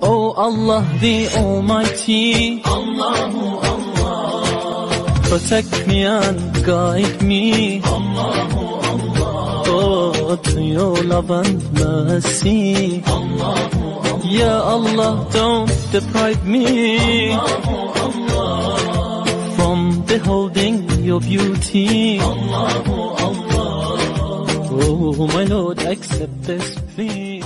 Oh Allah the Almighty, Allahu Allah, protect me and guide me, Allahu Allah, oh, to your love and mercy, Allahu Allah, Ya Allah, don't deprive me, Allahu Allah, from beholding your beauty, Allahu Allah, oh my Lord, accept this plea.